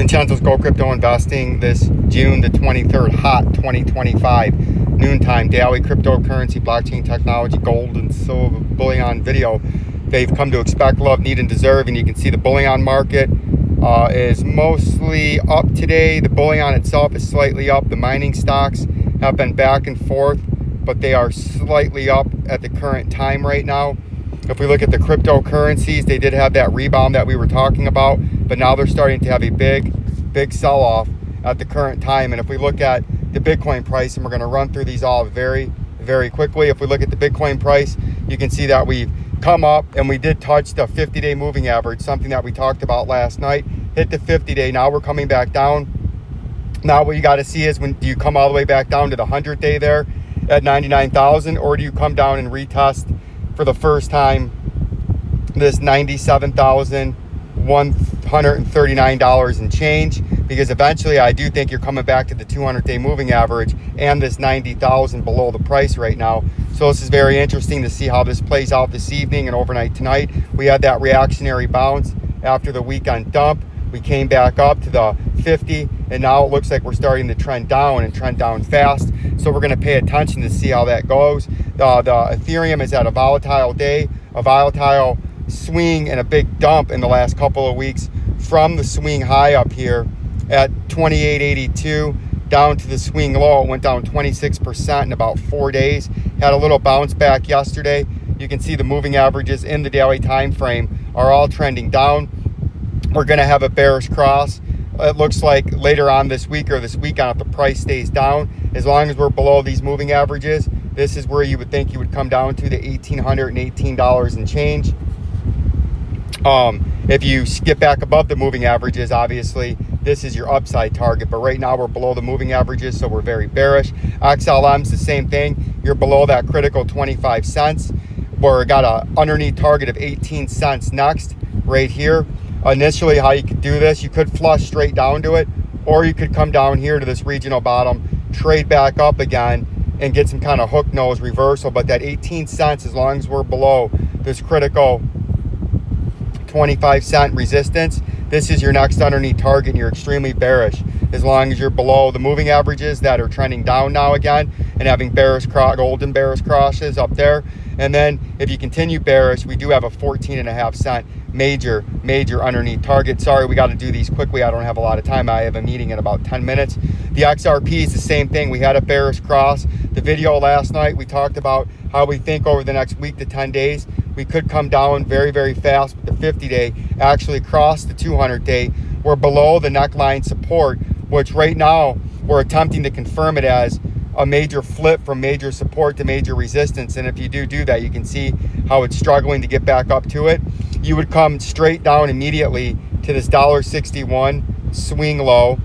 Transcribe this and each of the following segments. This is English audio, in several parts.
Vincenzo's Go Crypto Investing this June the 23rd, hot 2025, noontime daily cryptocurrency, blockchain technology, gold and silver bullion video they've come to expect, love, need, and deserve. And you can see the bullion market is mostly up today. The bullion itself is slightly up. The mining stocks have been back and forth, but they are slightly up at the current time right now. If we look at the cryptocurrencies, they did have that rebound that we were talking about, but now they're starting to have a big sell-off at the current time. And if we look at the Bitcoin price, and we're going to run through these all very quickly. If we look at the Bitcoin price, you can see that we've come up and we did touch the 50-day moving average, something that we talked about last night. Hit the 50-day. Now we're coming back down. Now what you got to see is, when do you come all the way back down to the 100-day there at 99,000, or do you come down and retest for the first time this $97,139 and change? Because eventually I do think you're coming back to the 200-day moving average and this 90,000 below the price right now. So this is very interesting to see how this plays out this evening and overnight tonight. We had that reactionary bounce after the weekend dump. We came back up to the 50, and now it looks like we're starting to trend down, and trend down fast. So we're going to pay attention to see how that goes. The Ethereum is at a volatile day, a volatile swing, and a big dump in the last couple of weeks from the swing high up here at 28.82 down to the swing low. It went down 26% in about 4 days. Had a little bounce back yesterday. You can see the moving averages in the daily time frame are all trending down. We're going to have a bearish cross. It looks like later on this week or this weekend, if the price stays down, as long as we're below these moving averages, this is where you would think you would come down to the $1,818 and change. If you skip back above the moving averages, obviously this is your upside target, but right now we're below the moving averages, so we're very bearish. XLM's the same thing. You're below that critical 25 cents. We're got a underneath target of 18 cents next right here. Initially, how you could do this, you could flush straight down to it, or you could come down here to this regional bottom, trade back up again, and get some kind of hook nose reversal. But that 18 cents, as long as we're below this critical 25 cent resistance, this is your next underneath target, and you're extremely bearish as long as you're below the moving averages that are trending down now again and having golden bearish crosses up there. And then if you continue bearish, we do have a 14.5 cent major underneath target. Sorry, we got to do these quickly. I don't have a lot of time. I have a meeting in about 10 minutes. The XRP is the same thing. We had a bearish cross. The video last night, we talked about how we think over the next week to 10 days, we could come down very fast with the 50-day, actually cross the 200-day. We're below the neckline support, which right now we're attempting to confirm it as a major flip from major support to major resistance. And if you do that, you can see how it's struggling to get back up to it. You would come straight down immediately to this $1.61 swing low,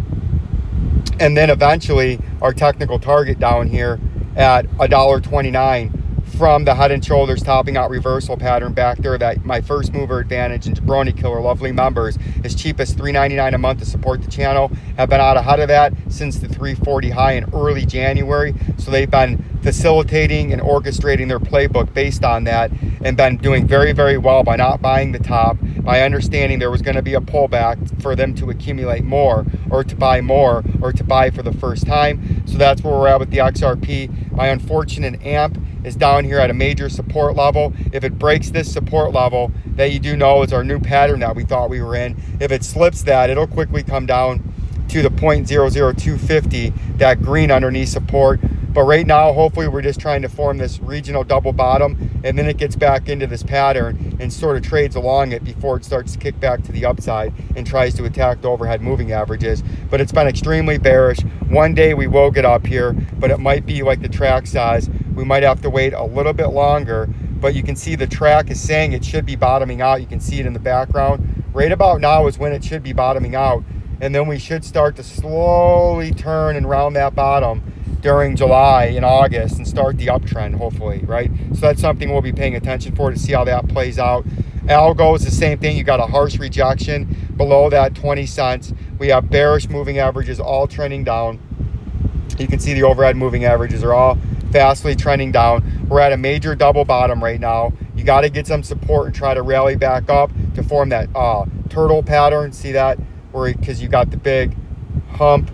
and then eventually our technical target down here at $1.29 from the head and shoulders topping out reversal pattern back there. That my first mover advantage and Jabroni killer lovely members, as cheap as $3.99 a month to support the channel, have been out ahead of that since the 340 high in early January. So they've been facilitating and orchestrating their playbook based on that, and been doing very well by not buying the top, by understanding there was going to be a pullback for them to accumulate more, or to buy more, or to buy for the first time. So that's where we're at with the XRP. My unfortunate AMP is down here at a major support level. If it breaks this support level that you do know is our new pattern that we thought we were in, if it slips that, it'll quickly come down to the 0.00250, that green underneath support. But right now, hopefully we're just trying to form this regional double bottom, and then it gets back into this pattern and sort of trades along it before it starts to kick back to the upside and tries to attack the overhead moving averages. But it's been extremely bearish. One day we will get up here, but it might be like the track says. We might have to wait a little bit longer, but you can see the track is saying it should be bottoming out. You can see it in the background. Right about now is when it should be bottoming out, and then we should start to slowly turn and round that bottom during July and August and start the uptrend, hopefully, right? So that's something we'll be paying attention for to see how that plays out. ALGO is the same thing. You got a harsh rejection below that 20 cents. We have bearish moving averages all trending down. You can see the overhead moving averages are all fastly trending down. We're at a major double bottom right now. You got to get some support and try to rally back up to form that turtle pattern. See that because you got the big hump,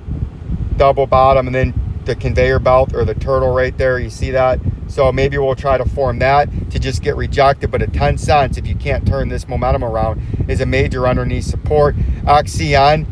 double bottom, and then the conveyor belt or the turtle right there. You see that? So maybe we'll try to form that to just get rejected. But at 10 cents, if you can't turn this momentum around, is a major underneath support. XCN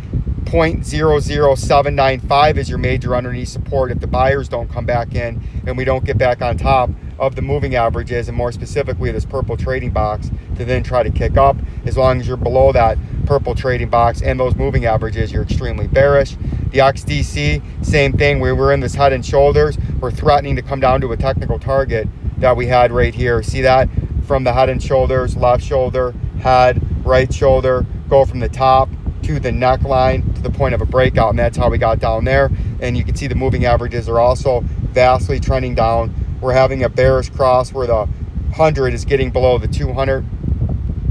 0.00795 is your major underneath support if the buyers don't come back in and we don't get back on top of the moving averages, and more specifically this purple trading box, to then try to kick up. As long as you're below that purple trading box and those moving averages, you're extremely bearish. The XDC, same thing. We were in this head and shoulders. We're threatening to come down to a technical target that we had right here. See that? From the head and shoulders, left shoulder, head, right shoulder, go from the top to the neckline to the point of a breakout, and that's how we got down there. And you can see the moving averages are also vastly trending down. We're having a bearish cross where the 100 is getting below the 200,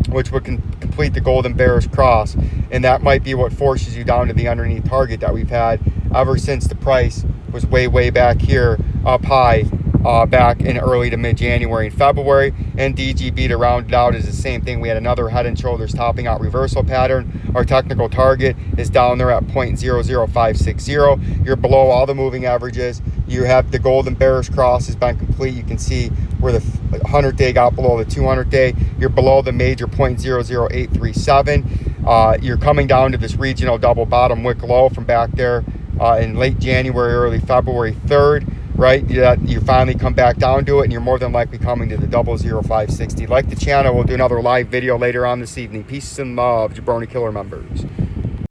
which would complete the golden bearish cross, and that might be what forces you down to the underneath target that we've had ever since the price was way back here up high back in early to mid-January and February. And DGB, to round it out, is the same thing. We had another head and shoulders topping out reversal pattern. Our technical target is down there at 0.00560. You're below all the moving averages. You have the golden bearish cross has been complete. You can see where the 100-day got below the 200-day. You're below the major 0.00837. You're coming down to this regional double bottom wick low from back there in late January, early February 3rd. Right, you finally come back down to it, and you're more than likely coming to the 0.00560. Like the channel, we'll do another live video later on this evening. Peace and love, Jabroni Killer members.